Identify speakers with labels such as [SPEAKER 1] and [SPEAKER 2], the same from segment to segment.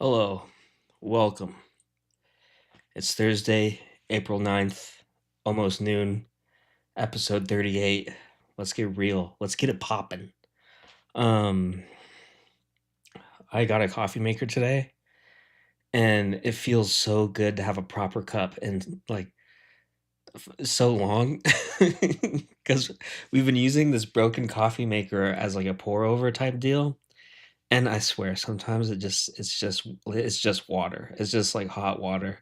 [SPEAKER 1] Hello, welcome. It's Thursday, April 9th, almost noon, episode 38. Let's get real. Let's get it popping. Um, I got a coffee maker today, and it feels so good to have a proper cup and like so long because we've been using this broken coffee maker as like a pour over type deal. And I swear, sometimes it's just water. It's just like hot water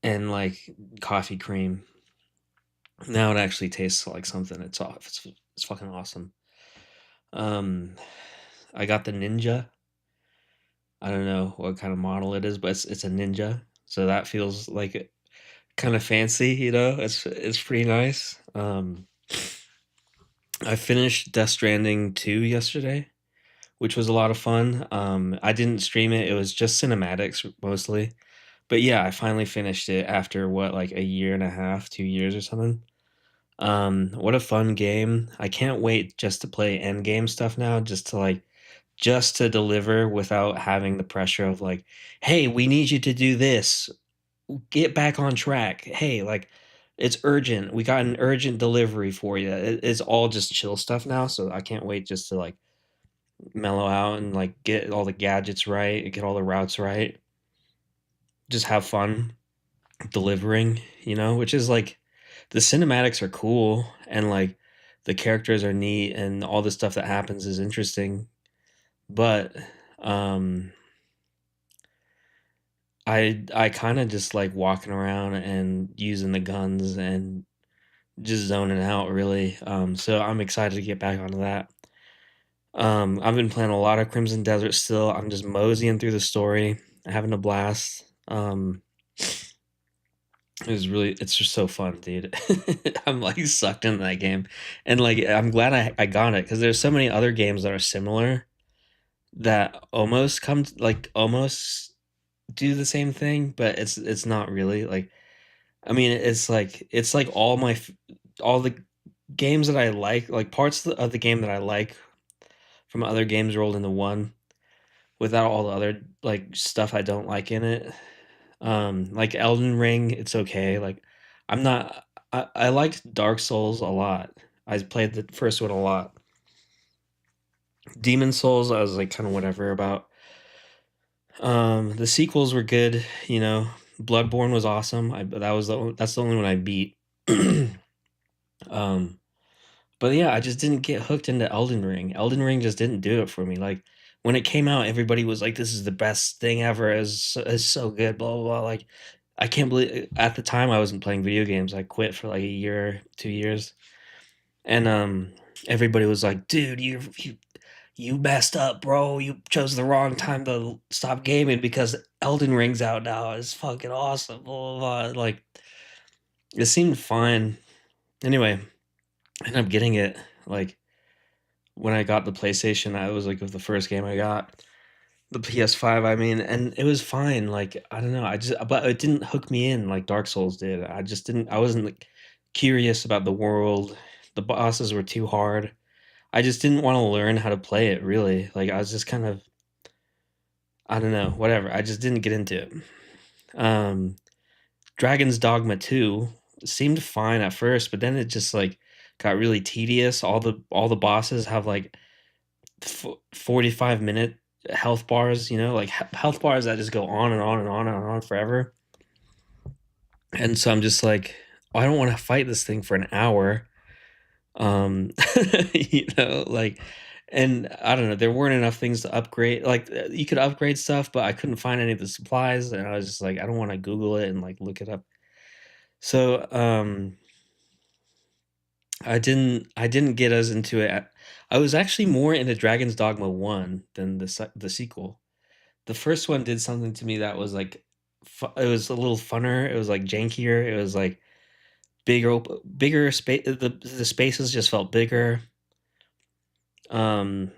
[SPEAKER 1] and like coffee cream. Now it actually tastes like something. It's fucking awesome. Um, I got the Ninja. I don't know what kind of model it is, but it's a Ninja, so that feels like kind of fancy. It's pretty nice. I finished Death Stranding 2 yesterday, which was a lot of fun. I didn't stream it. It was just cinematics mostly. But yeah, I finally finished it after what, like a year and a half, 2 years or something. What a fun game. I can't wait just to play end game stuff now, just to deliver without having the pressure of like, hey, we need you to do this. Get back on track. Hey, like it's urgent. We got an urgent delivery for you. It's all just chill stuff now, so I can't wait just to like mellow out and like get all the gadgets right, get all the routes right. Just have fun delivering, which is like the cinematics are cool and like the characters are neat and all the stuff that happens is interesting. But um I kind of just like walking around and using the guns and just zoning out really. So I'm excited to get back onto that. I've been playing a lot of Crimson Desert still. I'm just moseying through the story, having a blast. It's just so fun, dude. I'm like sucked into that game. And like I'm glad I got it because there's so many other games that are similar that almost do the same thing, but it's not really. Like I mean it's like all the games that I like parts of the game that I like from other games rolled into one without all the other like stuff I don't like in it. Like Elden Ring, it's okay. Like I'm not I liked Dark Souls a lot. I played the first one a lot. Demon Souls, I was like kind of whatever about. The sequels were good, Bloodborne was awesome. That's the only one I beat. um, but yeah, I just didn't get hooked into Elden Ring. Elden Ring just didn't do it for me. Like when it came out, everybody was like, "This is the best thing ever. Is so good." Blah blah blah. Like I can't believe at the time I wasn't playing video games. I quit for like a year, 2 years, and everybody was like, "Dude, you messed up, bro. You chose the wrong time to stop gaming because Elden Ring's out now. It's fucking awesome." Blah blah blah. Like it seemed fine. Anyway, I ended up getting it. Like when I got the PlayStation, I was like, with the first game I got, the PS5, I mean, and it was fine. Like, I don't know, but it didn't hook me in like Dark Souls did. I wasn't like curious about the world. The bosses were too hard. I just didn't want to learn how to play it really. Like, I was just kind of, I don't know, whatever. I just didn't get into it. Um, Dragon's Dogma 2 seemed fine at first, but then it just like got really tedious. All the bosses have like 45-minute health bars, like health bars that just go on and on and on and on forever. And so I'm just like, oh, I don't want to fight this thing for an hour. Um, like, and I don't know, there weren't enough things to upgrade. Like, you could upgrade stuff, but I couldn't find any of the supplies. And I was just like, I don't want to Google it and like look it up. So, I didn't get as into it. I was actually more into Dragon's Dogma 1 than the sequel. The first one did something to me that was like it was a little funner, it was like jankier, it was like bigger space, the spaces just felt bigger. Um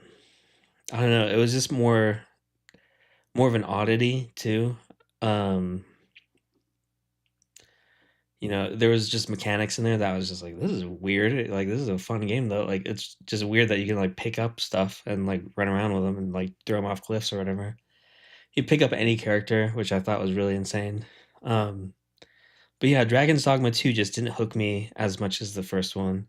[SPEAKER 1] I don't know, it was just more of an oddity too. Um there was just mechanics in there that was just like, this is weird. Like, this is a fun game though. Like, it's just weird that you can like pick up stuff and like run around with them and like throw them off cliffs or whatever. You pick up any character, which I thought was really insane. Um, but yeah, Dragon's Dogma 2 just didn't hook me as much as the first one.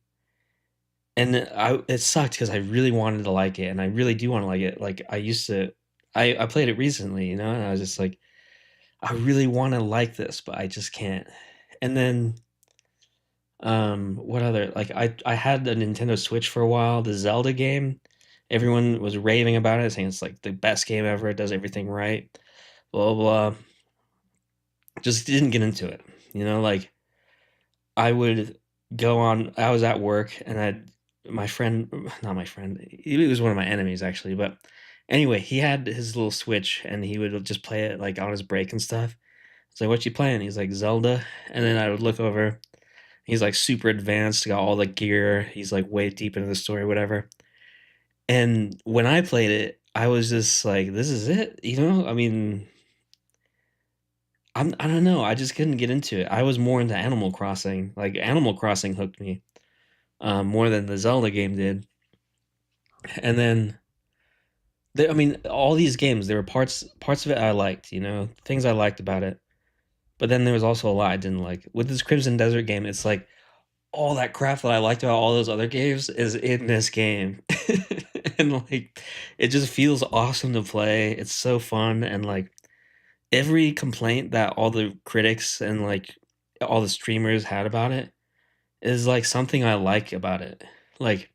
[SPEAKER 1] And it sucked because I really wanted to like it, and I really do want to like it. Like I used to, I played it recently, you know, and I was just like, I really want to like this, but I just can't. And then what other like I had the Nintendo Switch for a while, the Zelda game. Everyone was raving about it, saying it's like the best game ever, it does everything right, blah blah blah. Just didn't get into it. You know, like I would go on I was at work and I'd my friend not my friend, he was one of my enemies actually, but anyway, he had his little Switch and he would just play it like on his break and stuff. It's like, "What you playing?" He's like, "Zelda." And then I would look over. He's like super advanced, got all the gear. He's like way deep into the story, whatever. And when I played it, I was just like, "This is it," you know? I mean, I don't know. I just couldn't get into it. I was more into Animal Crossing. Like Animal Crossing hooked me more than the Zelda game did. And then, I mean, all these games, there were parts of it I liked. You know, things I liked about it. But then there was also a lot I didn't like. With this Crimson Desert game, it's like all that crap that I liked about all those other games is in this game. And like it just feels awesome to play. It's so fun and like every complaint that all the critics and like all the streamers had about it is like something I like about it. Like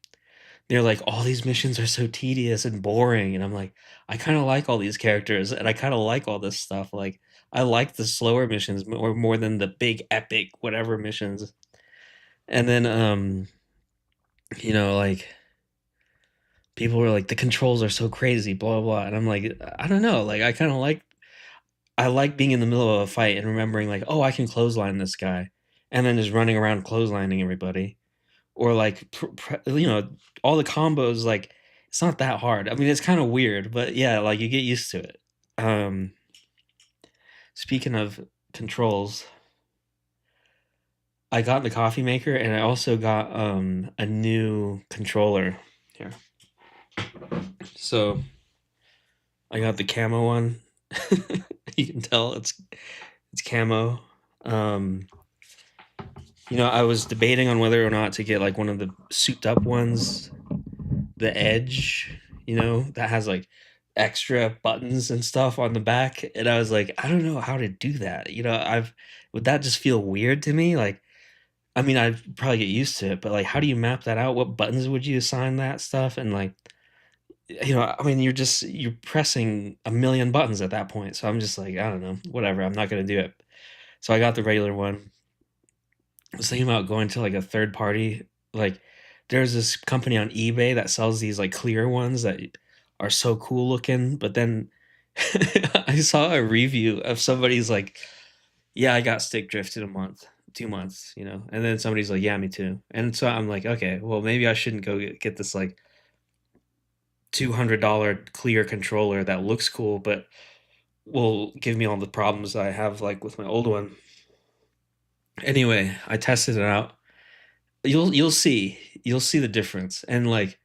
[SPEAKER 1] they're like all these missions are so tedious and boring and I'm like I kind of like all these characters and I kind of like all this stuff. Like I like the slower missions more than the big epic whatever missions. And then you know like people were like the controls are so crazy blah blah blah and I'm like I don't know like I like being in the middle of a fight and remembering like oh I can clothesline this guy and then just running around clotheslining everybody or like you know all the combos like it's not that hard. I mean it's kind of weird but yeah like you get used to it. um Speaking of controls, I got the coffee maker and I also got a new controller here. So I got the camo one. You can tell it's camo. Um, you know, I was debating on whether or not to get like one of the souped up ones, the Edge, you know, that has like extra buttons and stuff on the back. And I was like, I don't know how to do that. You know, I've would that just feel weird to me? Like, I mean, I'd probably get used to it, but like, how do you map that out? What buttons would you assign that stuff? And like, you know, I mean, you're pressing a million buttons at that point. So I'm just like, I don't know, whatever. I'm not gonna do it. So I got the regular one. I was thinking about going to like a third party. Like, there's this company on eBay that sells these like clear ones that are so cool looking. But then I saw a review of somebody's like, yeah, I got stick drift in a month, 2 months, you know. And then somebody's like, yeah, me too. And so I'm like, okay, well, maybe I shouldn't go get this like $200 clear controller that looks cool, but will give me all the problems I have like with my old one. Anyway, I tested it out. You'll see the difference. And like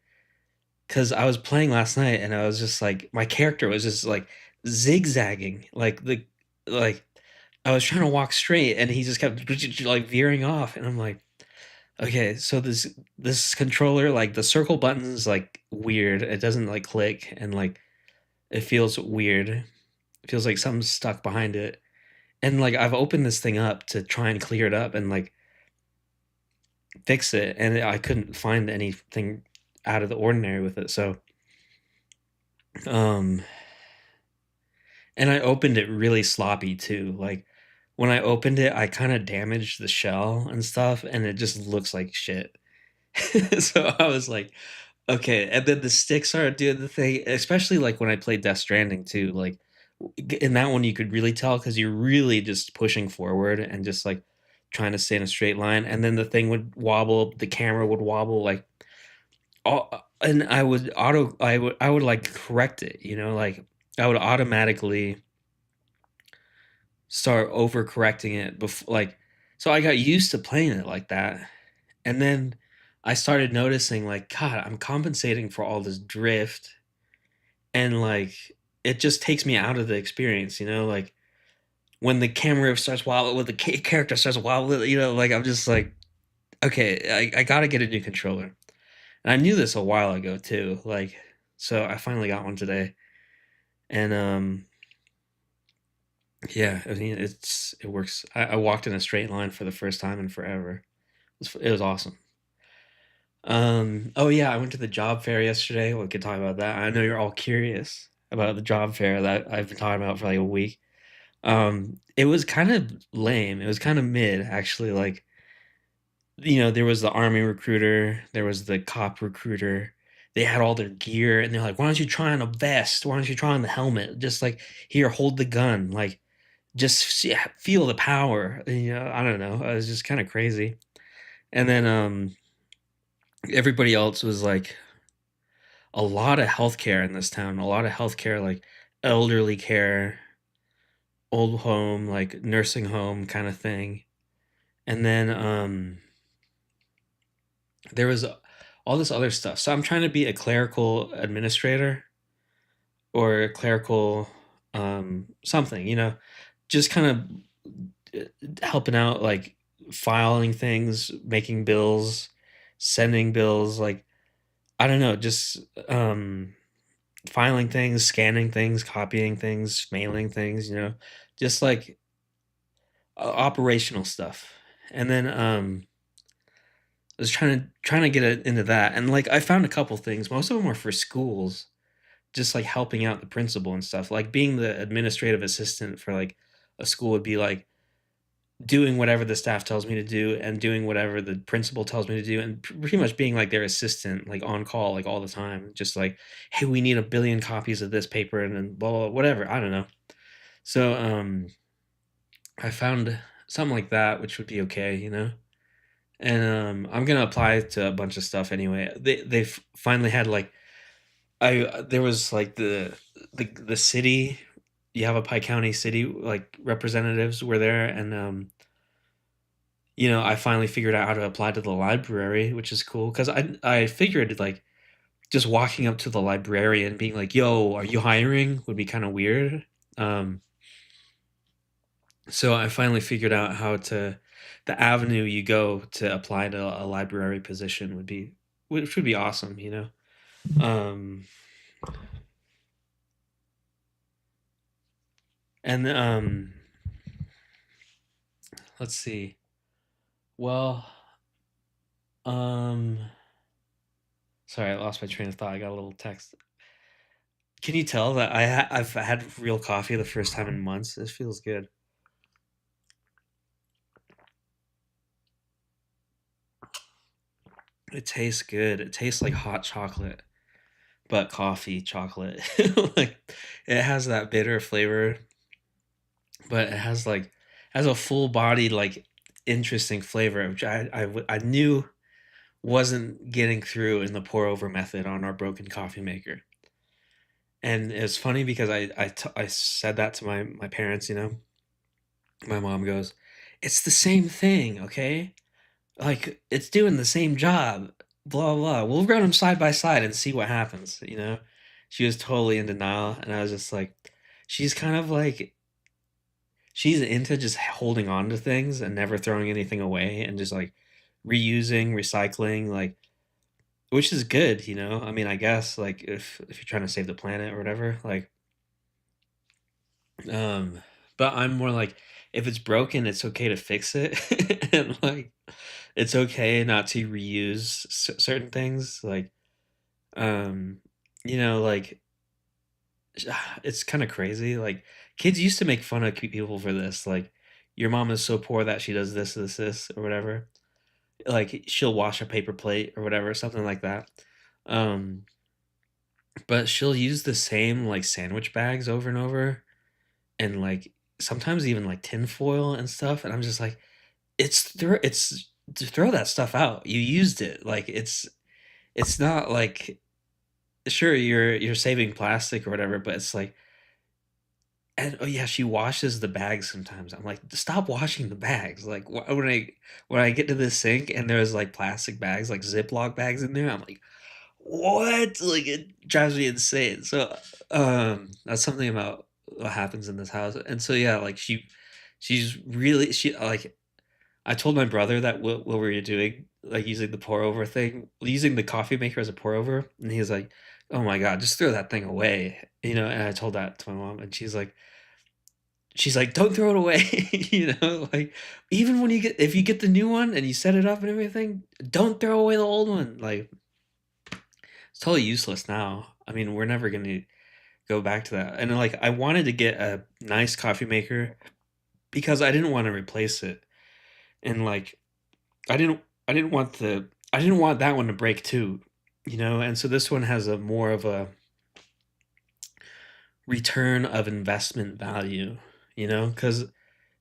[SPEAKER 1] cuz I was playing last night and I was just like my character was just like zigzagging like I was trying to walk straight and he just kept like veering off and I'm like okay, so this controller like the circle button's like weird. It doesn't like click and like it feels weird. It feels like something's stuck behind it. And like I've opened this thing up to try and clear it up and like fix it, and I couldn't find anything out of the ordinary with it. So, um, and I opened it really sloppy too. Like when I opened it, I kind of damaged the shell and stuff, and it just looks like shit. So I was like, okay. And then the stick started doing the thing, especially like when I played Death Stranding too. Like in that one, you could really tell because you're really just pushing forward and just like trying to stay in a straight line. And then the thing would wobble, the camera would wobble, like, and I would like correct it, you know, like I would automatically start overcorrecting it before, like, so I got used to playing it like that. And then I started noticing like, God, I'm compensating for all this drift and like it just takes me out of the experience, you know, like when the camera starts wobbling, when the character starts wobbling, you know, like I'm just like, okay, I gotta get a new controller. And I knew this a while ago too, like, so I finally got one today, and yeah, I mean, it works. I walked in a straight line for the first time in forever. It was awesome. Oh yeah, I went to the job fair yesterday. We could talk about that. I know you're all curious about the job fair that I've been talking about for like a week. It was kind of lame. It was kind of mid, actually. Like, you know, there was the army recruiter, there was the cop recruiter. They had all their gear, and they're like, "Why don't you try on a vest? Why don't you try on the helmet? Just like here, hold the gun. Like, just feel the power." You know, I don't know. It was just kind of crazy. And then everybody else was like a lot of healthcare in this town. A lot of healthcare, like elderly care, old home, like nursing home kind of thing. And then there was all this other stuff. So I'm trying to be a clerical administrator or a clerical something, you know, just kind of helping out, like filing things, making bills, sending bills, like I don't know, just filing things, scanning things, copying things, mailing things, you know, just like operational stuff. And then I was trying to get into that, and like I found a couple things. Most of them were for schools, just like helping out the principal and stuff. Like being the administrative assistant for like a school would be like doing whatever the staff tells me to do and doing whatever the principal tells me to do, and pretty much being like their assistant, like on call, like all the time. Just like, hey, we need a billion copies of this paper, and then blah, blah, blah, whatever. I don't know. So I found something like that, which would be okay, you know. And I'm gonna apply to a bunch of stuff anyway. They've finally had like I there was like the city, Yavapai County city like representatives were there, and you know, I finally figured out how to apply to the library, which is cool because I figured like just walking up to the librarian being like, "Yo, are you hiring?" would be kind of weird. Um, so I finally figured out how to the avenue you go to apply to a library position would be, which would be awesome, you know. Um, and let's see. Well, um, sorry, I lost my train of thought. I got a little text. Can you tell that I've had real coffee the first time in months? This feels good. It tastes good. It tastes like hot chocolate, but coffee chocolate. Like it has that bitter flavor, but it has like has a full bodied like interesting flavor, which I knew wasn't getting through in the pour over method on our broken coffee maker. And it's funny because I said that to my parents, you know. My mom goes, "It's the same thing, okay? Like it's doing the same job. Blah blah. We'll run them side by side and see what happens." You know, she was totally in denial, and I was just like, she's kind of like she's into just holding on to things and never throwing anything away and just like reusing, recycling, like which is good, you know. I mean, I guess like if you're trying to save the planet or whatever, like um. But I'm more like if it's broken, it's okay to fix it, and like it's okay not to reuse certain things like um you know like it's kind of crazy like kids used to make fun of people for this like your mom is so poor that she does this or whatever, like she'll wash a paper plate or whatever, something like that. um but she'll use the same like sandwich bags over and over, and like sometimes even like tin foil and stuff, and I'm just like it's to throw that stuff out, you used it, like it's not like sure you're saving plastic or whatever, but it's like and oh yeah, she washes the bags sometimes. I'm like, stop washing the bags. Like when I get to the sink and there's like plastic bags, like Ziploc bags in there, I'm like, what? Like it drives me insane. So that's something about what happens in this house. And so yeah, like she's really she like I told my brother that what we were doing, like using the pour over thing, using the coffee maker as a pour over, and he was like, "Oh my god, just throw that thing away," you know. And I told that to my mom, and she's like, "Don't throw it away," you know. Like even when you get if you get the new one and you set it up and everything, don't throw away the old one. Like it's totally useless now. I mean, we're never gonna go back to that. And like I wanted to get a nice coffee maker because I didn't want to replace it, and like I didn't I didn't want that one to break too, you know? And so this one has a more of a return of investment value, you know? Cuz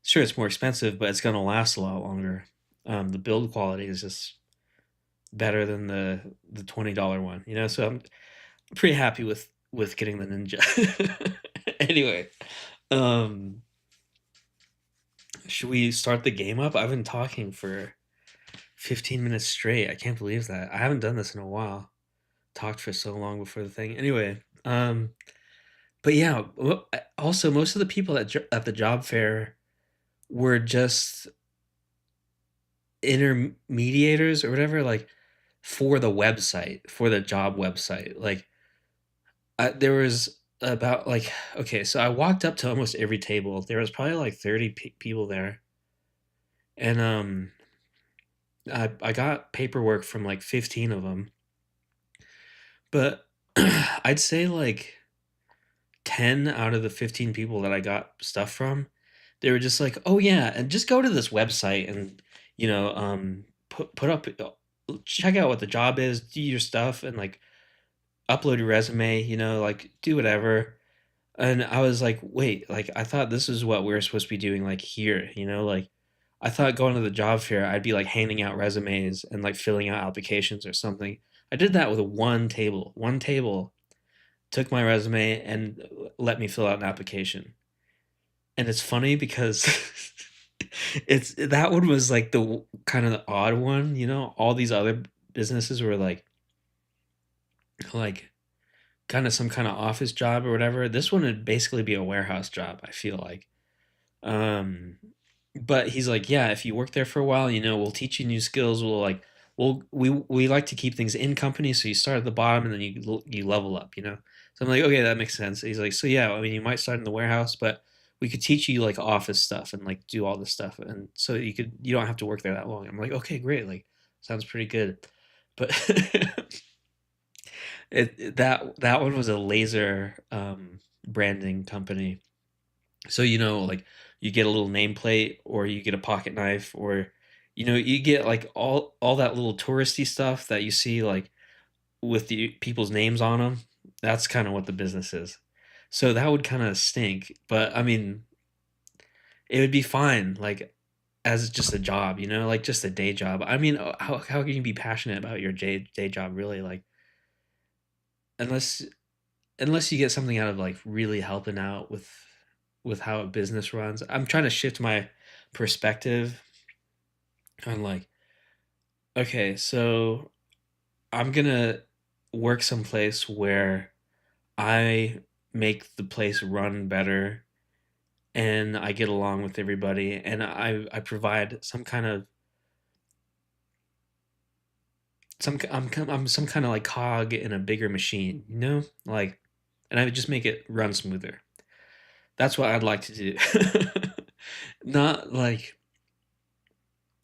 [SPEAKER 1] sure it's more expensive, but it's going to last a lot longer. The build quality is just better than the $20 one, you know? So I'm pretty happy with getting the Ninja. Anyway, um should we start the game up? I've been talking for 15 minutes straight. I can't believe that. I haven't done this in a while. Talked for so long before the thing. Anyway, but yeah, also most of the people at the job fair were just intermediators or whatever, like for the website, for the job website. Like there was about like okay, so I walked up to almost every table. There was probably like 30 people there, and I got paperwork from like 15 of them, but I'd say like 10 out of the 15 people that I got stuff from, they were just like, "Oh yeah, and just go to this website and, you know, put up check out what the job is, do your stuff and like upload your resume, you know, like do whatever." And I was like, "Wait, like I thought this is what we were supposed to be doing like here, you know, like I thought going to the job fair I'd be like handing out resumes and like filling out applications or something." I did that with one table. One table took my resume and let me fill out an application. And it's funny because it's that one was like the kind of the odd one, you know. All these other businesses were like kind of some kind of office job or whatever. This one would basically be a warehouse job, I feel like. Um, but he's like, yeah, if you work there for a while, you know, we'll teach you new skills. We'll like, we like to keep things in company, so you start at the bottom and then you level up, you know. So I'm like, okay, that makes sense. He's like, so yeah, I mean, you might start in the warehouse, but we could teach you like office stuff and like do all this stuff, and so you don't have to work there that long. I'm like, okay, great, like sounds pretty good, but that one was a laser branding company. So, you know, like you get a little nameplate or you get a pocket knife or you know, you get like all that little touristy stuff that you see like with the people's names on them. That's kind of what the business is. So that would kind of stink, but I mean, it would be fine like as just a job, you know, like just a day job. I mean, how can you be passionate about your day job really like unless unless you get something out of like really helping out with how a business runs. I'm trying to shift my perspective on like, okay, so I'm gonna work someplace where I make the place run better and I get along with everybody and I provide some kind of I'm some kind of like cog in a bigger machine, you know? Like and I would just make it run smoother. That's what I'd like to do. Not like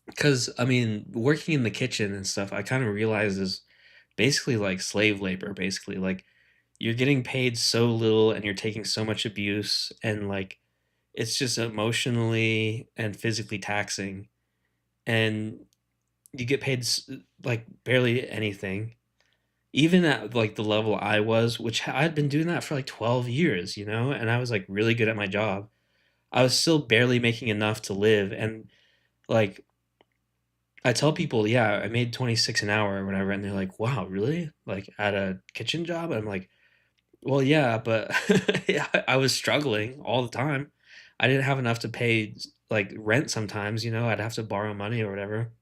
[SPEAKER 1] because I mean, working in the kitchen and stuff, I kind of realize is basically like slave labor. Basically, like you're getting paid so little and you're taking so much abuse, and like it's just emotionally and physically taxing, and you get paid like barely anything. Even at like the level I was, which I'd been doing that for like 12 years, you know, and I was like really good at my job. I was still barely making enough to live, and like I tell people, yeah, I made 26 an hour or whatever, and they're like, wow, really? Like at a kitchen job? I'm like, well, yeah, but yeah, I was struggling all the time. I didn't have enough to pay like rent sometimes, you know, I'd have to borrow money or whatever.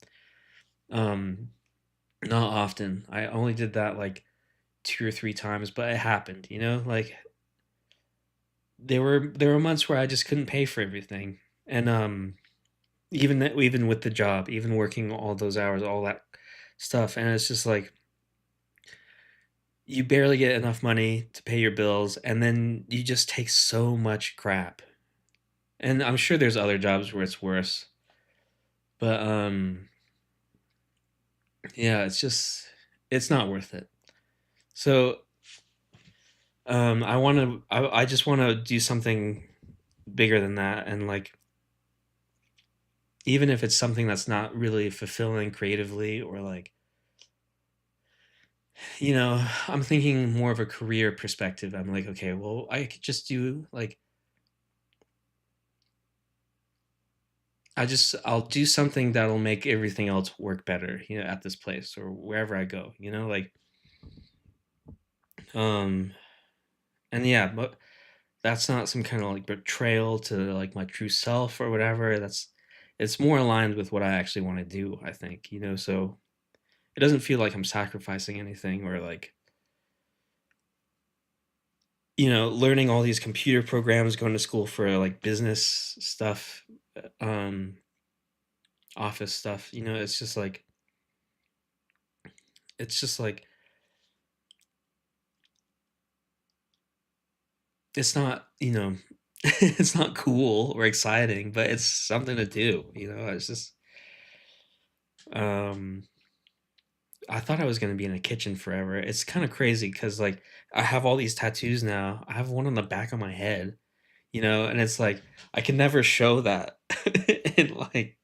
[SPEAKER 1] Um, not often. I only did that like 2 or 3 times, but it happened, you know? Like there were months where I just couldn't pay for everything. And even with the job, even working all those hours, all that stuff, and it's just like you barely get enough money to pay your bills, and then you just take so much crap. And I'm sure there's other jobs where it's worse. But yeah, it's not worth it. So I just want to do something bigger than that, and like even if it's something that's not really fulfilling creatively, or like, I'm thinking more of a career perspective. I'm like, okay, well, I could just do like I'll do something that'll make everything else work better, at this place or wherever I go, like um and yeah, but that's not some kind of like betrayal to like my true self or whatever. It's more aligned with what I actually want to do, I think, so it doesn't feel like I'm sacrificing anything, or like, learning all these computer programs, going to school for like business stuff, um office stuff, it's just like it's not, it's not cool or exciting, but it's something to do, it's just um I thought I was going to be in a kitchen forever. It's kind of crazy cuz like I have all these tattoos now. I have one on the back of my head, and it's like I can never show that. And like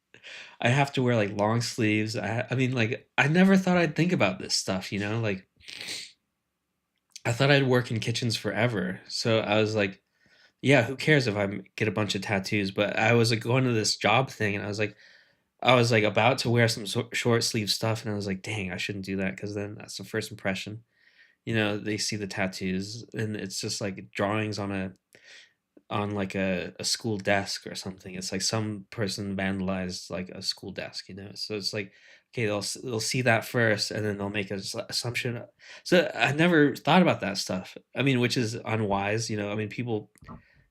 [SPEAKER 1] I have to wear like long sleeves. I mean, like I never thought I'd think about this stuff, like I thought I'd work in kitchens forever. So I was like, yeah, who cares if get a bunch of tattoos? But I was like going to this job thing, and I was like about to wear some short sleeve stuff, and I was like, dang, I shouldn't do that because then that's the first impression. They see the tattoos, and it's just like drawings on like a school desk or something. It's like some person vandalized like a school desk, So it's like, okay, they'll see that first, and then they'll make an assumption. So I never thought about that stuff. I mean, which is unwise, I mean, people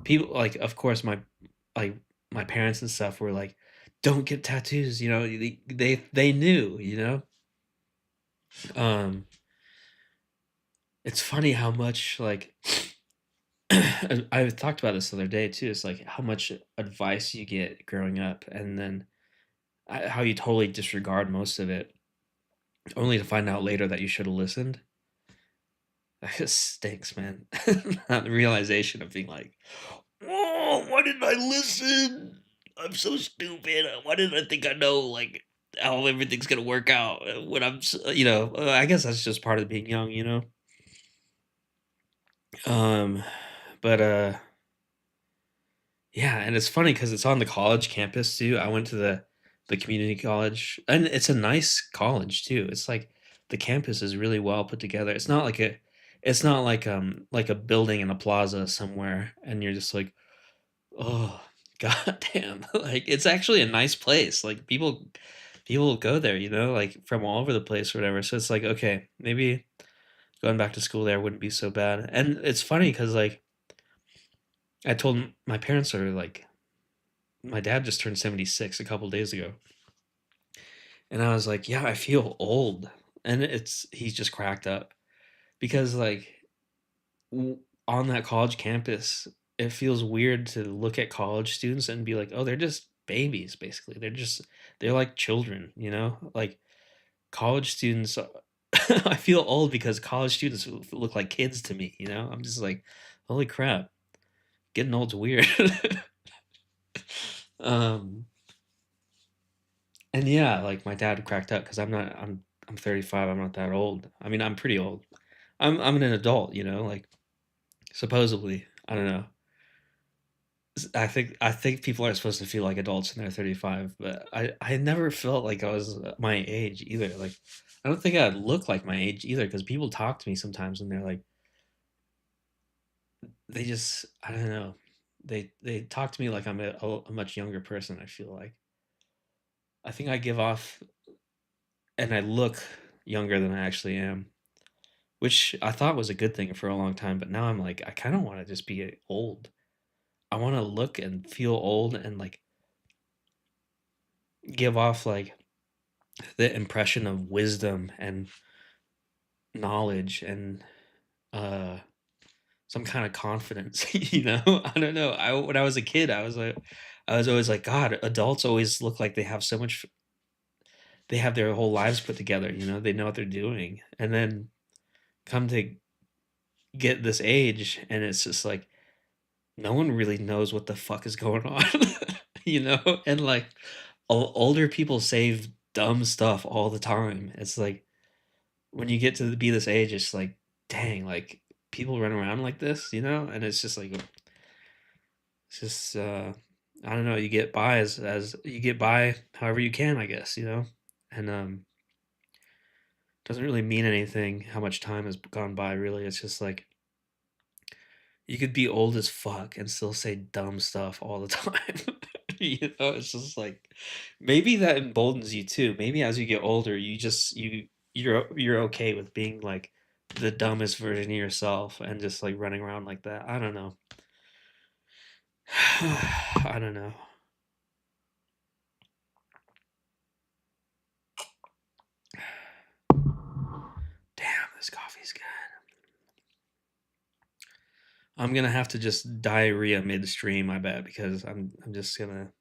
[SPEAKER 1] like, of course, like my parents and stuff were like, don't get tattoos, they knew, um it's funny how much like I talked about this the other day too. It's like how much advice you get growing up, and then how you totally disregard most of it, only to find out later that you should have listened. That just stinks, man. Not the realization of being like, oh, why didn't I listen? I'm so stupid. Why didn't I think I know like how everything's gonna work out when I guess that's just part of being young, Um, but yeah, and it's funny because it's on the college campus too. I went to the community college, and it's a nice college too. It's like the campus is really well put together. It's not like a building in a plaza somewhere, and you're just like, oh, goddamn! Like it's actually a nice place. Like people go there, like from all over the place or whatever. So it's like, okay, maybe going back to school there wouldn't be so bad. And it's funny because like I told my parents are like, my dad just turned 76 a couple days ago, and I was like, yeah, I feel old, and he's just cracked up because like on that college campus, it feels weird to look at college students and be like, oh, they're just babies, basically. They're like children, like college students. I feel old because college students look like kids to me. I'm just like, holy crap, getting old's weird. um, and yeah, like my dad cracked up because I'm 35. I'm not that old. I mean, I'm pretty old. I'm an adult, like supposedly. I don't know. I think people aren't supposed to feel like adults when they're 35, but I never felt like I was my age either. Like I don't think I look like my age either because people talk to me sometimes and they're like, they just, I don't know, they talk to me like I'm a much younger person. I feel like I think I give off and I look younger than I actually am. which I thought was a good thing for a long time, but now I'm like, I kind of want to just be old. I want to look and feel old and like give off like the impression of wisdom and knowledge and uh some kind of confidence, you know? I don't know. I When I was a kid, I was always like, God, adults always look like they have so much they have their whole lives put together, you know? They know what they're doing. And then come to get this age and it's just like no one really knows what the fuck is going on, you know? And like older people say dumb stuff all the time. It's like when you get to be this age, it's like, dang, like people run around like this, you know? And it's just like, it's just, I don't know, you get by as you get by however you can, I guess, you know? And, doesn't really mean anything how much time has gone by, really. It's just like, you could be old as fuck and still say dumb stuff all the time. You know, it's just like maybe that emboldens you too. Maybe as you get older, you're okay with being like the dumbest version of yourself and just like running around like that. I don't know. I don't know. Damn, this coffee's good. I'm gonna have to just diarrhea midstream, I bet, because I'm just gonna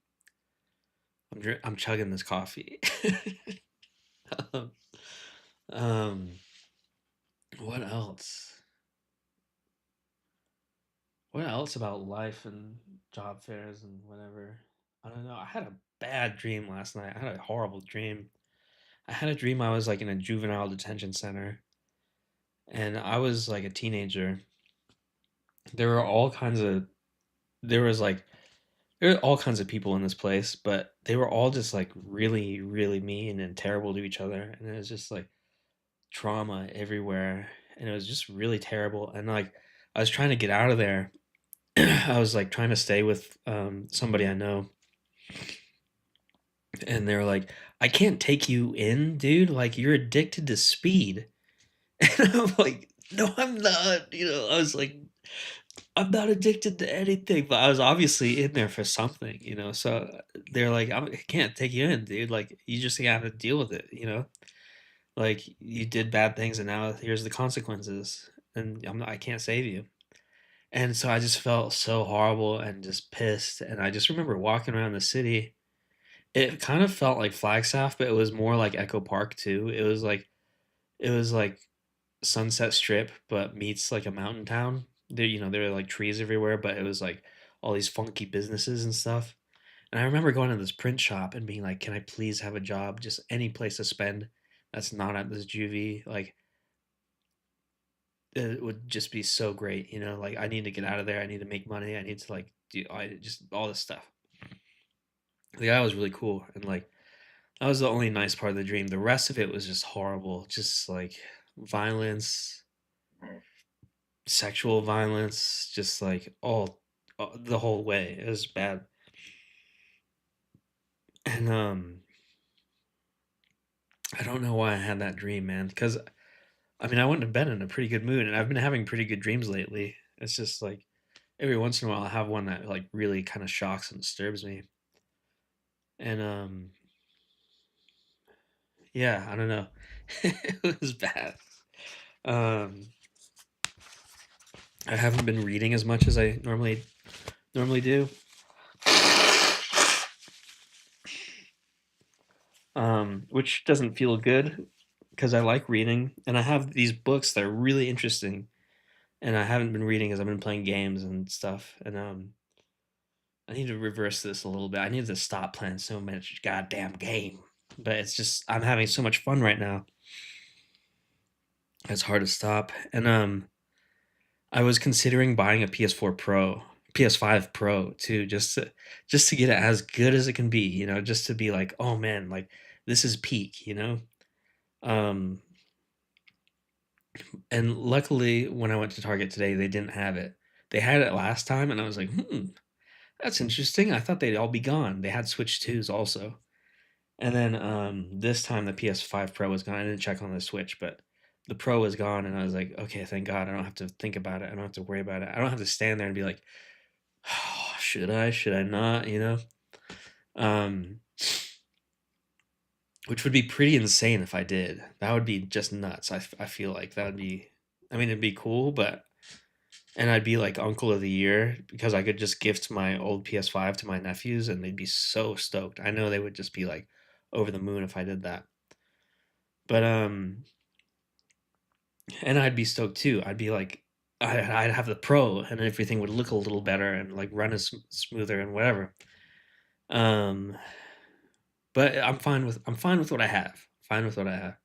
[SPEAKER 1] I'm chugging this coffee. um, what else? What else about life and job fairs and whatever? I don't know. I had a bad dream last night. I had a horrible dream. I had a dream I was like in a juvenile detention center and I was like a teenager. There were all kinds of there was like there were all kinds of people in this place, but they were all just like really, really mean and terrible to each other. And it was just like trauma everywhere. And it was just really terrible. And like I was trying to get out of there. I was like trying to stay with somebody I know and they're like, "I can't take you in, dude. Like you're addicted to speed." And I'm like, "No, I'm not." You know, I was like, "I'm not addicted to anything," but I was obviously in there for something, you know. So they're like, I can't take you in, dude. Like you just have to deal with it, you know. Like you did bad things, and now here's the consequences, and I can't save you." And so I just felt so horrible and just pissed. And I just remember walking around the city. It kind of felt like Flagstaff, but it was more like Echo Park too. It was like Sunset Strip, but meets like a mountain town. There were like trees everywhere, but it was like all these funky businesses and stuff. And I remember going to this print shop and being like, "Can I please have a job? Just any place to spend that's not at this juvie. Like it would just be so great, you know. Like I need to get out of there. I need to make money. I need to like do I just all this stuff." The guy was really cool, and like that was the only nice part of the dream. The rest of it was just horrible. Just like violence, sexual violence, just like all the whole way. It was bad. And I don't know why I had that dream, man. Because I mean, I went to bed in a pretty good mood, and I've been having pretty good dreams lately. It's just like every once in a while I have one that like really kind of shocks and disturbs me. And yeah, I don't know. It was bad. Um I haven't been reading as much as I normally do. Which doesn't feel good because I like reading and I have these books that are really interesting and I haven't been reading as I've been playing games and stuff. And I need to reverse this a little bit. I need to stop playing so much goddamn game. But it's just I'm having so much fun right now. It's hard to stop. And I was considering buying a PS4 Pro, PS5 Pro too, just to get it as good as it can be, you know, just to be like, oh man, like this is peak, you know. Um, and luckily, when I went to Target today, they didn't have it. They had it last time, and I was like, that's interesting. I thought they'd all be gone. They had Switch 2s also. And then this time the PS5 Pro was gone. I didn't check on the Switch, but the Pro was gone, and I was like, okay, thank God, I don't have to think about it. I don't have to worry about it. I don't have to stand there and be like, oh, should I? Should I not? You know, um, which would be pretty insane if I did. That would be just nuts. I feel like that would be. I mean, it'd be cool, but and I'd be like uncle of the year because I could just gift my old PS5 to my nephews, and they'd be so stoked. I know they would just be like over the moon if I did that. But and I'd be stoked too. I'd be like, I'd have the Pro, and everything would look a little better and like run as smoother and whatever. Um, but I'm fine with what I have. Fine with what I have.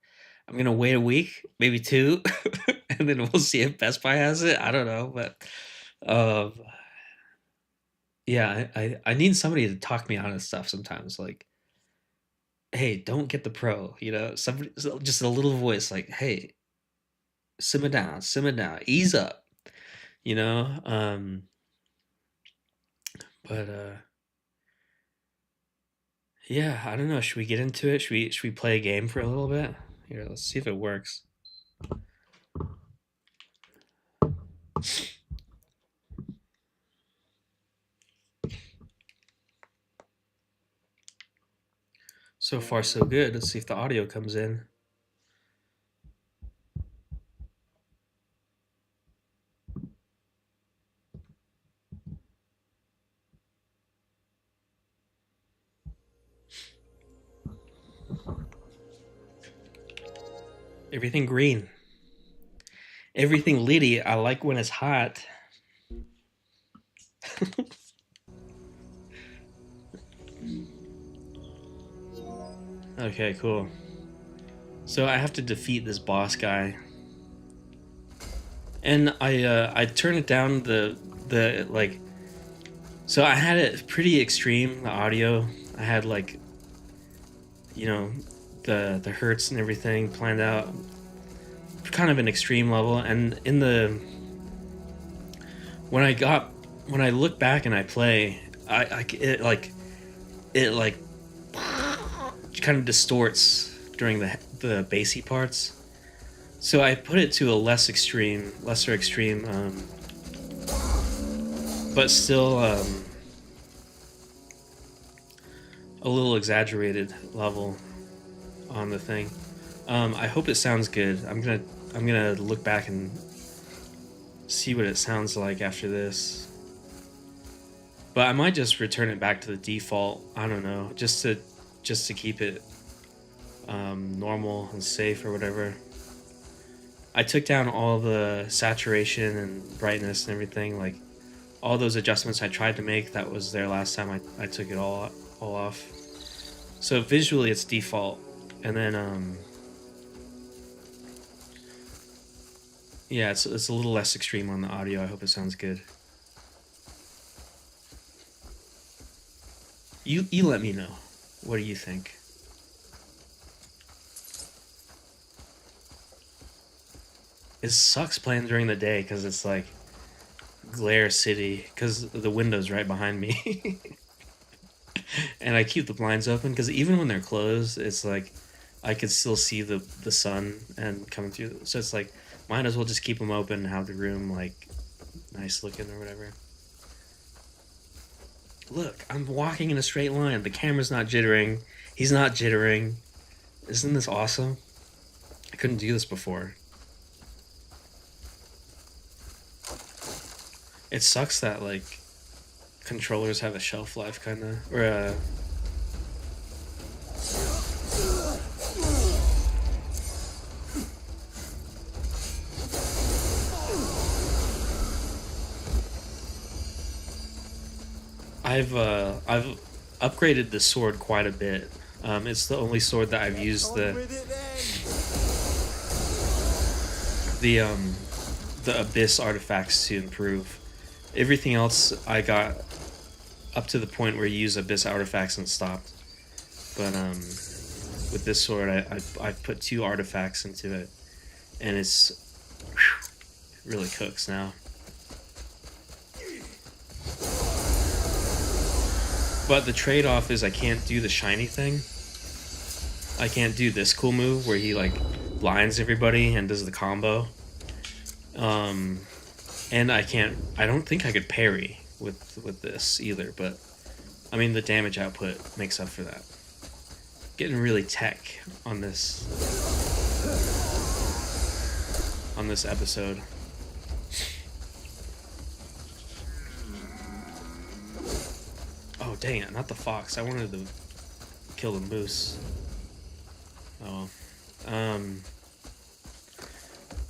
[SPEAKER 1] I'm gonna wait a week, maybe two, and then we'll see if Best Buy has it. I don't know, but um, yeah, I need somebody to talk me out of stuff sometimes. Like, hey, don't get the Pro. You know, somebody just a little voice like, hey, simmer down, ease up. You know, but yeah, I don't know. Should we get into it? Should we play a game for a little bit? Here, let's see if it works. So far, so good. Let's see if the audio comes in. Everything green. Everything litty. I like when it's hot. Okay, cool. So I have to defeat this boss guy, and I turned it down the like. So I had it pretty extreme. The audio. I had like, you know, the hertz and everything planned out, kind of an extreme level. And in the when I look back and I play, it like kind of distorts during the bassy parts. So I put it to a lesser extreme, but still a little exaggerated level on the thing. I hope it sounds good. I'm gonna look back and see what it sounds like after this. But I might just return it back to the default. I don't know, just to keep it normal and safe or whatever. I took down all the saturation and brightness and everything, like all those adjustments I tried to make that was there last time. I took it all off. So visually it's default, and then yeah, it's a little less extreme on the audio. I hope it sounds good. You let me know. What do you think? It sucks playing during the day because it's like glare city because the window's right behind me. And I keep the blinds open because even when they're closed, it's like I could still see the sun and coming through. So it's like might as well just keep them open and have the room like nice looking or whatever. Look, I'm walking in a straight line. The camera's not jittering. He's not jittering. Isn't this awesome? I couldn't do this before. It sucks that like controllers have a shelf life kind of or a I've upgraded the sword quite a bit. It's the only sword that I've used the the abyss artifacts to improve. Everything else I got up to the point where you use abyss artifacts and stopped. But with this sword, I put 2 artifacts into it, and it really cooks now. But the trade-off is I can't do the shiny thing. I can't do this cool move where he like blinds everybody and does the combo. Um, and I don't think I could parry with this either, but I mean the damage output makes up for that. Getting really tech on this episode. Oh dang it, not the fox. I wanted to kill the moose. Oh.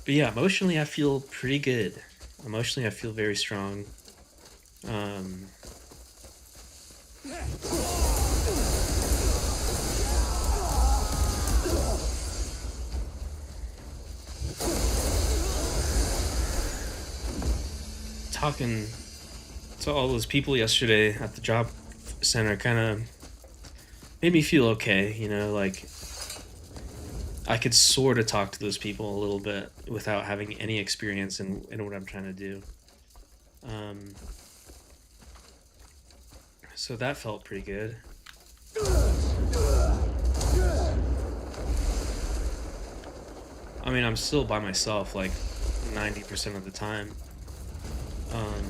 [SPEAKER 1] But yeah, emotionally I feel pretty good. Emotionally I feel very strong. Um Talking to all those people yesterday at the job center kind of made me feel okay, you know, like I could sort of talk to those people a little bit without having any experience in what I'm trying to do. Um, so that felt pretty good. I mean, I'm still by myself like 90% of the time.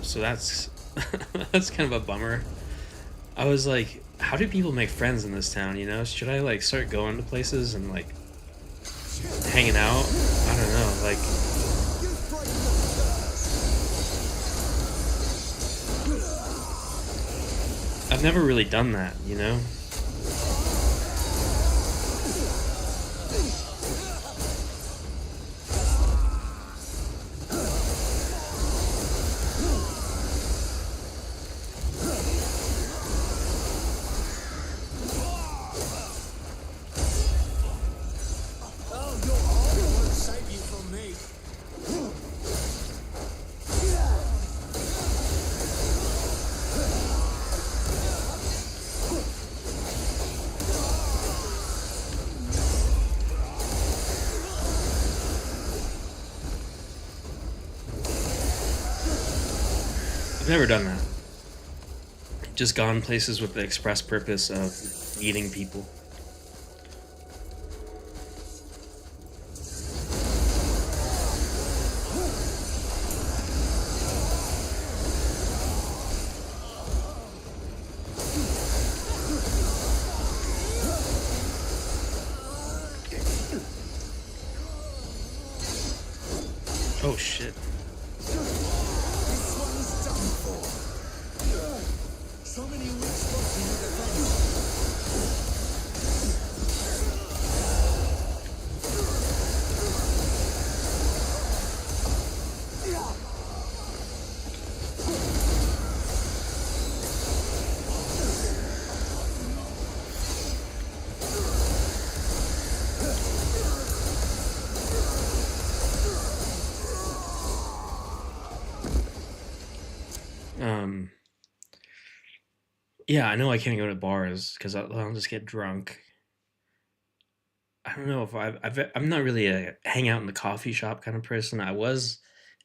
[SPEAKER 1] So that's that's kind of a bummer. I was like, how do people make friends in this town, you know? Should I like start going to places and like hanging out? I don't know, like I've never really done that, you know? I've never done that. Just gone places with the express purpose of meeting people. Oh shit. Um, yeah, I know I can't go to bars because I'll just get drunk. I don't know if I'm not really a hang out in the coffee shop kind of person. I was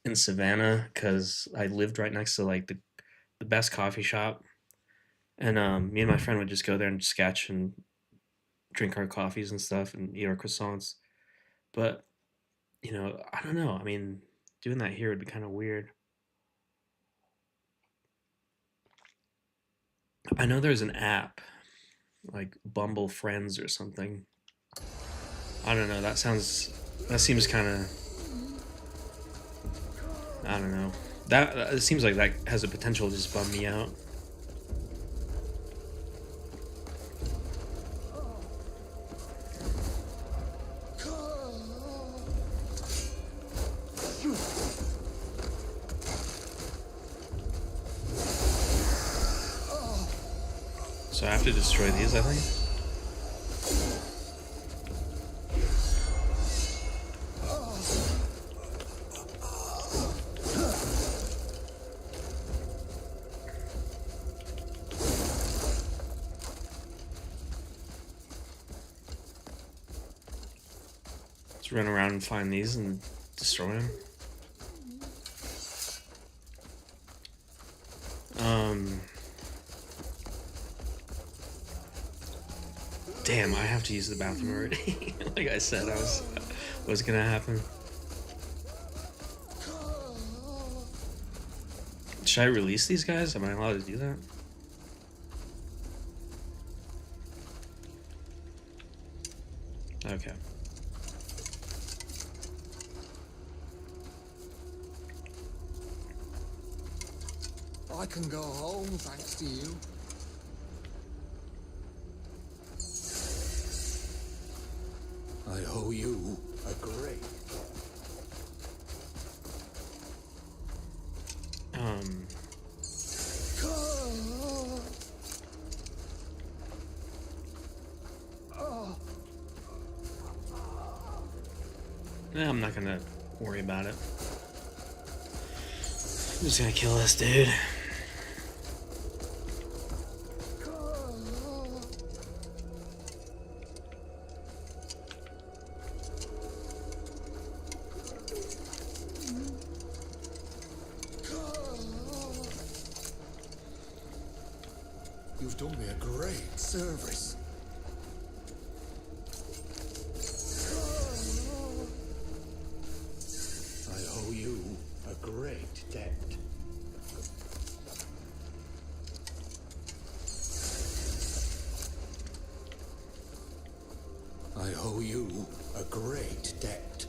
[SPEAKER 1] in Savannah because I lived right next to like the best coffee shop, and me and my friend would just go there and sketch and drink our coffees and stuff and eat our croissants. But you know, I don't know. I mean, doing that here would be kind of weird. I know there's an app like Bumble Friends or something. I don't know. That seems kind of I don't know. It seems like that has a potential to just bum me out. So I have to destroy these, I think. Let's run around and find these and destroy them. Um, Damn, I have to use the bathroom already. Like I said, What's gonna happen? Should I release these guys? Am I allowed to do that? Okay.
[SPEAKER 2] I can go home thanks to you. I owe you a great.
[SPEAKER 1] I'm not gonna worry about it. I'm just gonna kill this dude.
[SPEAKER 2] You've done me a great service. I owe you a great debt. I owe you a great debt.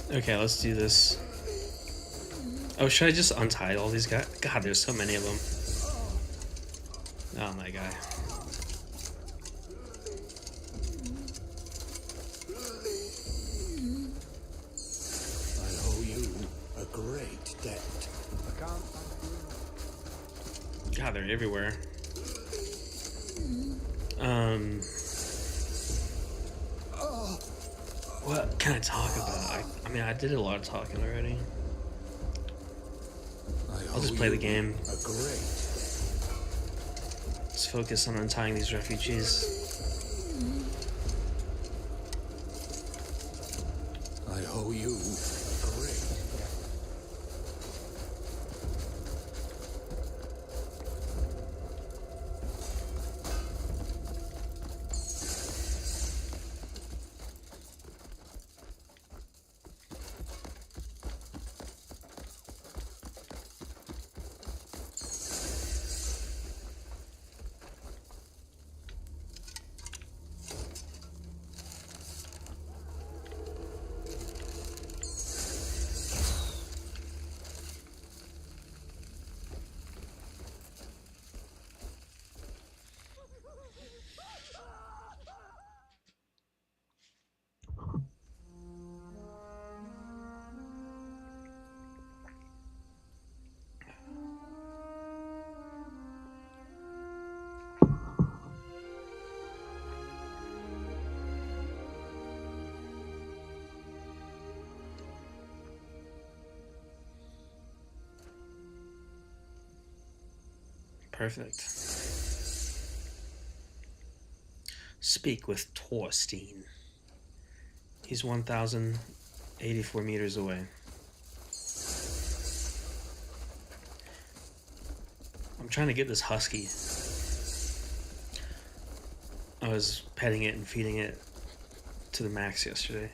[SPEAKER 1] Okay, let's do this. Oh, should I just untie all these guys? God, there's so many of them. Oh my god.
[SPEAKER 2] I owe you a great debt. I can't thank you.
[SPEAKER 1] God, they're everywhere. What can I talk about? I mean, I did a lot of talking already. I'll just play the game.
[SPEAKER 2] A great.
[SPEAKER 1] Let's focus on untying these refugees.
[SPEAKER 2] I owe you a great.
[SPEAKER 1] Perfect. Speak with Torstein. He's 1,084 meters away. I'm trying to get this husky. I was petting it and feeding it to the max yesterday.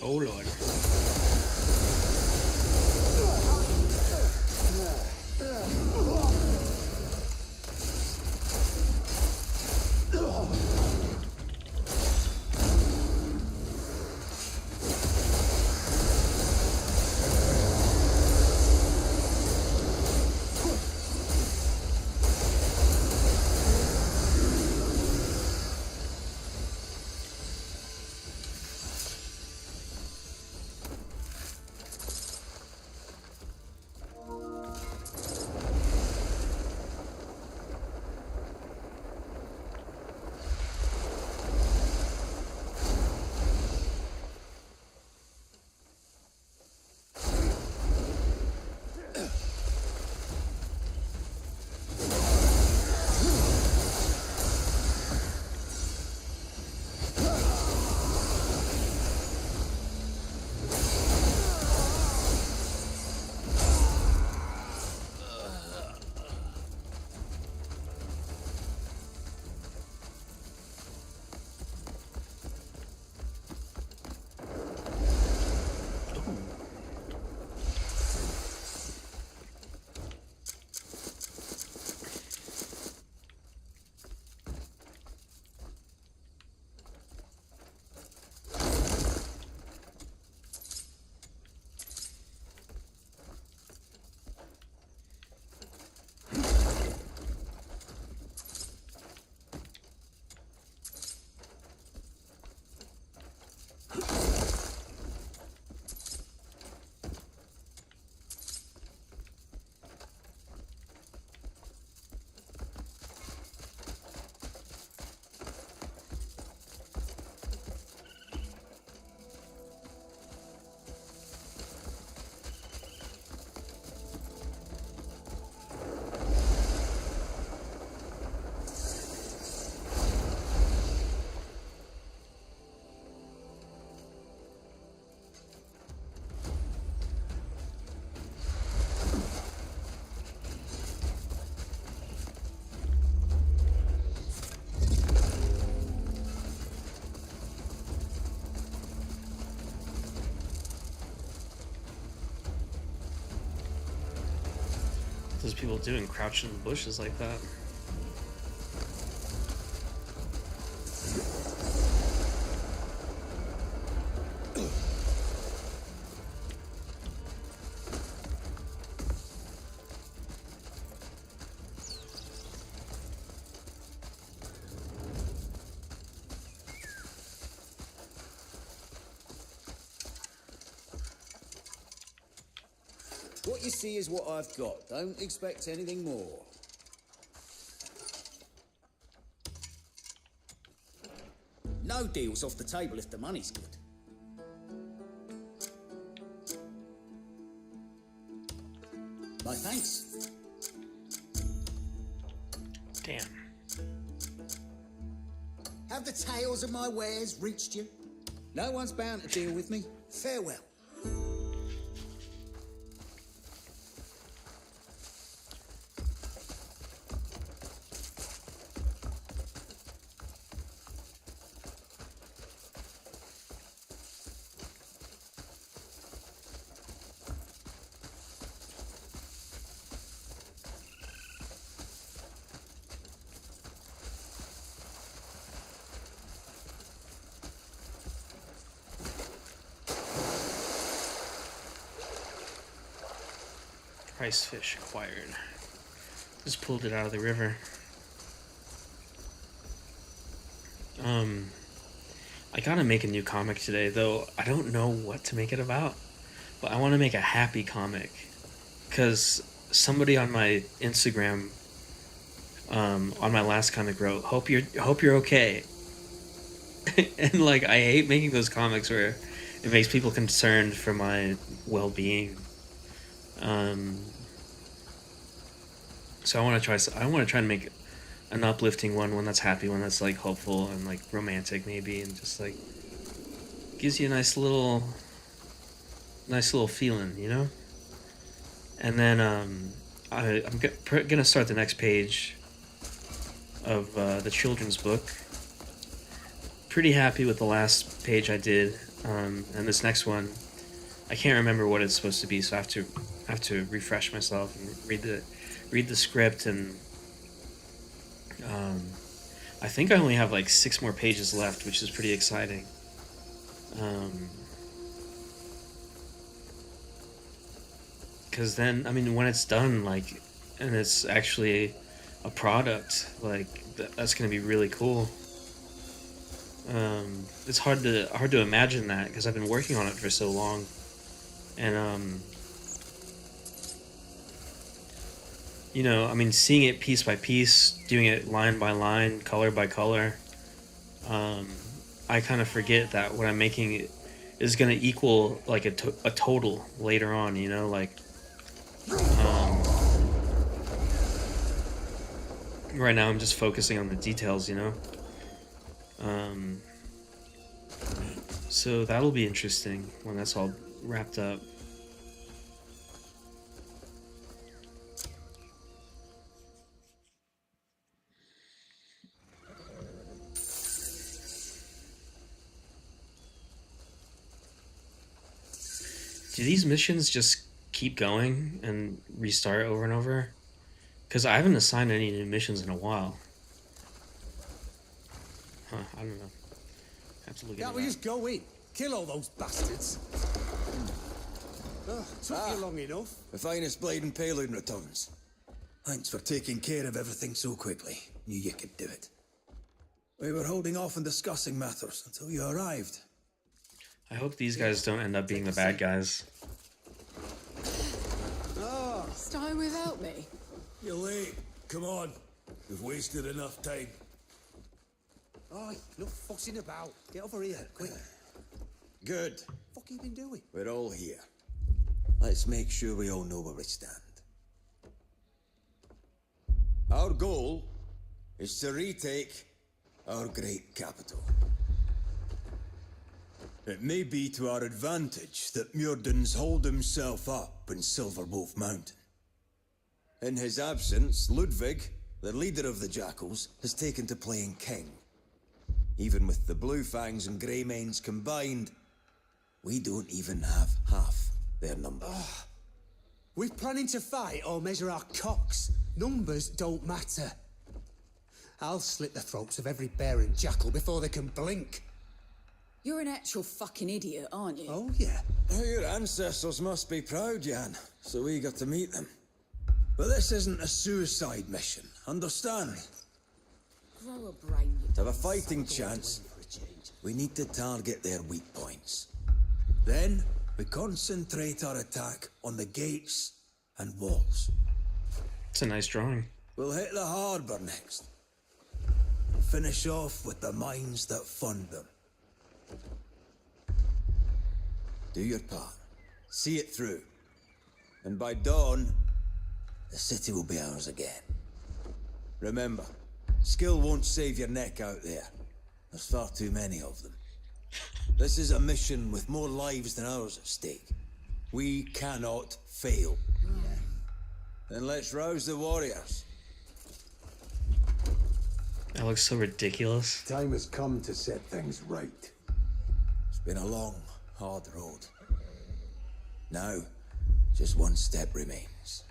[SPEAKER 1] Hold those people doing crouching in the bushes like that?
[SPEAKER 3] What you see is what I've got. Don't expect anything more. No deal's off the table if the money's good. My thanks.
[SPEAKER 1] Damn.
[SPEAKER 3] Have the tales of my wares reached you? No one's bound to deal with me. Farewell.
[SPEAKER 1] Price fish acquired. Just pulled it out of the river. I gotta make a new comic today, though I don't know what to make it about. But I want to make a happy comic, because somebody on my Instagram, on my last comic wrote, hope you're okay." And like, I hate making those comics where it makes people concerned for my well-being. So I want to try. I want to try and make an uplifting one that's happy, one that's like hopeful and like romantic, maybe, and just like gives you a nice little feeling, you know. And then I'm gonna start the next page of the children's book. Pretty happy with the last page I did, and this next one, I can't remember what it's supposed to be, so I have to refresh myself and read the script, and I think I only have like 6 more pages left, which is pretty exciting. Because then, I mean, when it's done, like, and it's actually a product, like that's gonna be really cool. It's hard to imagine that, because I've been working on it for so long, and you know, I mean, seeing it piece by piece, doing it line by line, color by color, I kind of forget that what I'm making is going to equal like a total later on, you know, like right now I'm just focusing on the details, you know. So that'll be interesting when that's all wrapped up. Do these missions just keep going and restart over and over? Because I haven't assigned any new missions in a while. Huh, I don't know. I have to look
[SPEAKER 2] Can't
[SPEAKER 1] into
[SPEAKER 2] we
[SPEAKER 1] that.
[SPEAKER 2] just go in? Kill all those bastards? Took you long enough.
[SPEAKER 4] The finest blade and payload returns. Thanks for taking care of everything so quickly. Knew you could do it. We were holding off on discussing matters until you arrived.
[SPEAKER 1] I hope these guys don't end up being the bad guys.
[SPEAKER 5] Stay without me.
[SPEAKER 4] You're late. Come on. We've wasted enough time.
[SPEAKER 2] Aye, no fussing about. Get over here, quick.
[SPEAKER 4] Good.
[SPEAKER 2] What you been doing?
[SPEAKER 4] We're all here. Let's make sure we all know where we stand. Our goal is to retake our great capital. It may be to our advantage that Muirden's holed himself up in Silver Wolf Mountain. In his absence, Ludwig, the leader of the Jackals, has taken to playing king. Even with the Blue Fangs and Greymanes combined, we don't even have half their number.
[SPEAKER 3] We planning to fight or measure our cocks? Numbers don't matter. I'll slit the throats of every bear and jackal before they can blink.
[SPEAKER 5] You're an actual fucking idiot, aren't you?
[SPEAKER 3] Oh, yeah.
[SPEAKER 4] Oh, your ancestors must be proud, Jan. So eager to meet them. But this isn't a suicide mission, understand?
[SPEAKER 5] Grow a brain, you
[SPEAKER 4] To have a fighting chance, we need to target their weak points. Then, we concentrate our attack on the gates and walls.
[SPEAKER 1] It's a nice drawing.
[SPEAKER 4] We'll hit the harbour next. Finish off with the mines that fund them. Do your part. See it through. And by dawn, the city will be ours again. Remember, skill won't save your neck out there. There's far too many of them. This is a mission with more lives than ours at stake. We cannot fail. Then let's rouse the warriors.
[SPEAKER 1] That looks so ridiculous.
[SPEAKER 2] Time has come to set things right.
[SPEAKER 4] It's been a long, hard road. Now, just one step remains.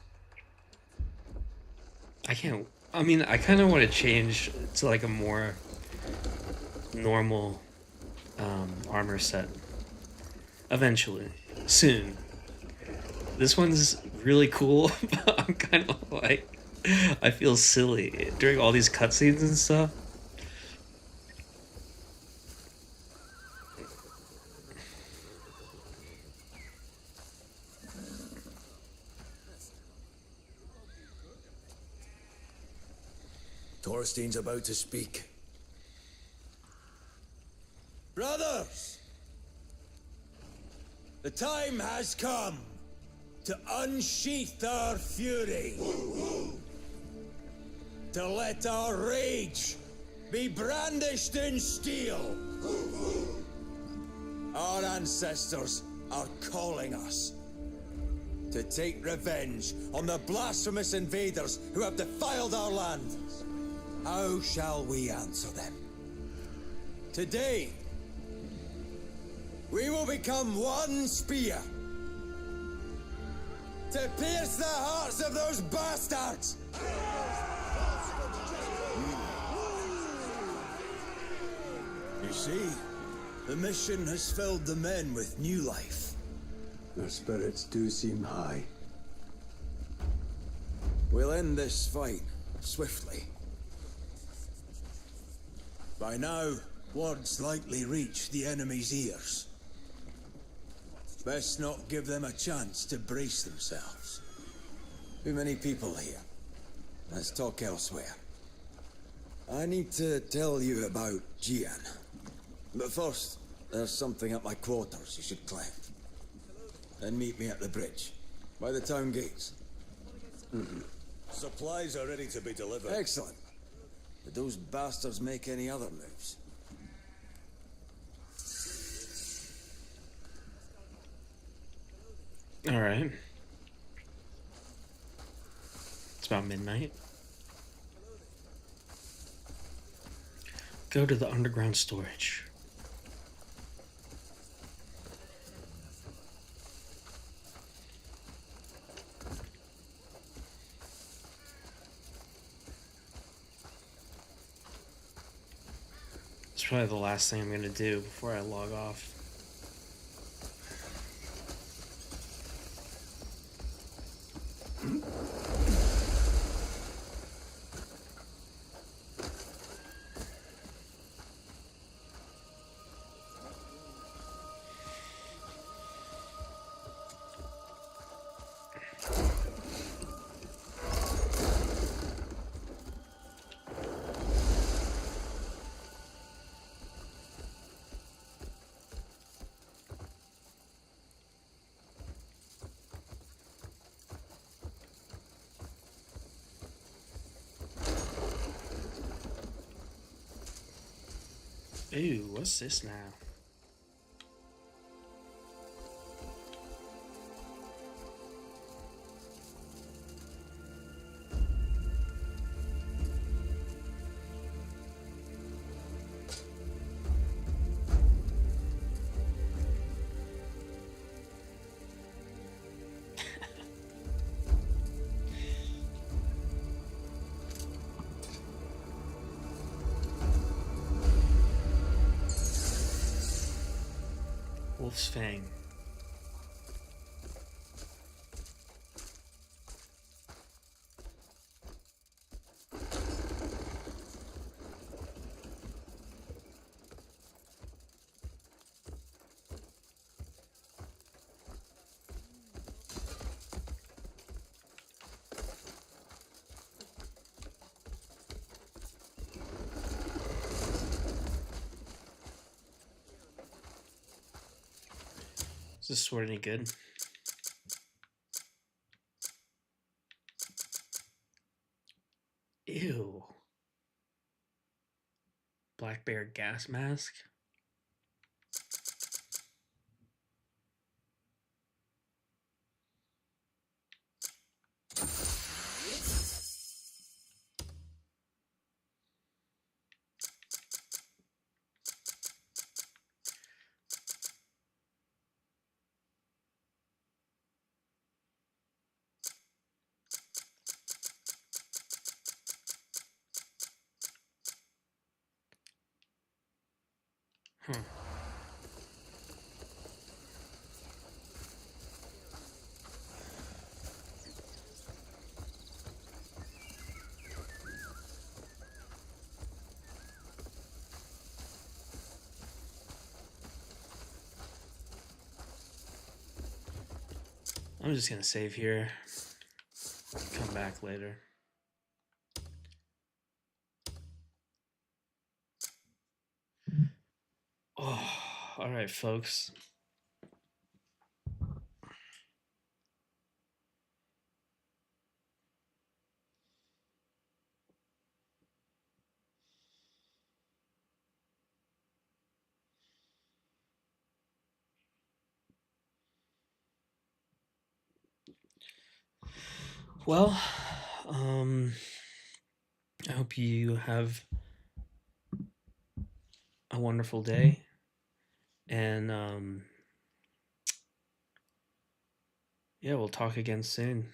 [SPEAKER 1] I mean, I kind of want to change to like a more normal armor set. Eventually. Soon. This one's really cool, but I'm kind of like, I feel silly during all these cutscenes and stuff.
[SPEAKER 4] Thorstein's about to speak. Brothers! The time has come to unsheath our fury. To let our rage be brandished in steel. Our ancestors are calling us to take revenge on the blasphemous invaders who have defiled our land. How shall we answer them? Today, we will become one spear to pierce the hearts of those bastards! You see, the mission has filled the men with new life.
[SPEAKER 2] Their spirits do seem high.
[SPEAKER 4] We'll end this fight swiftly. By now, word's likely reached the enemy's ears. Best not give them a chance to brace themselves. Too many people here. Let's talk elsewhere. I need to tell you about Gian. But first, there's something at my quarters you should collect. Then meet me at the bridge, by the town gates.
[SPEAKER 6] Supplies are ready to be delivered.
[SPEAKER 4] Excellent. Did those bastards make any other moves?
[SPEAKER 1] Alright. It's about midnight. Go to the underground storage. It's probably the last thing I'm gonna do before I log off. Ooh, what's this now? Wolf's Fang. Is this sword any good? Ew. Black bear gas mask. Huh. I'm just gonna save here. Come back later. Oh, all right, folks. Well, I hope you have a wonderful day, and yeah, we'll talk again soon.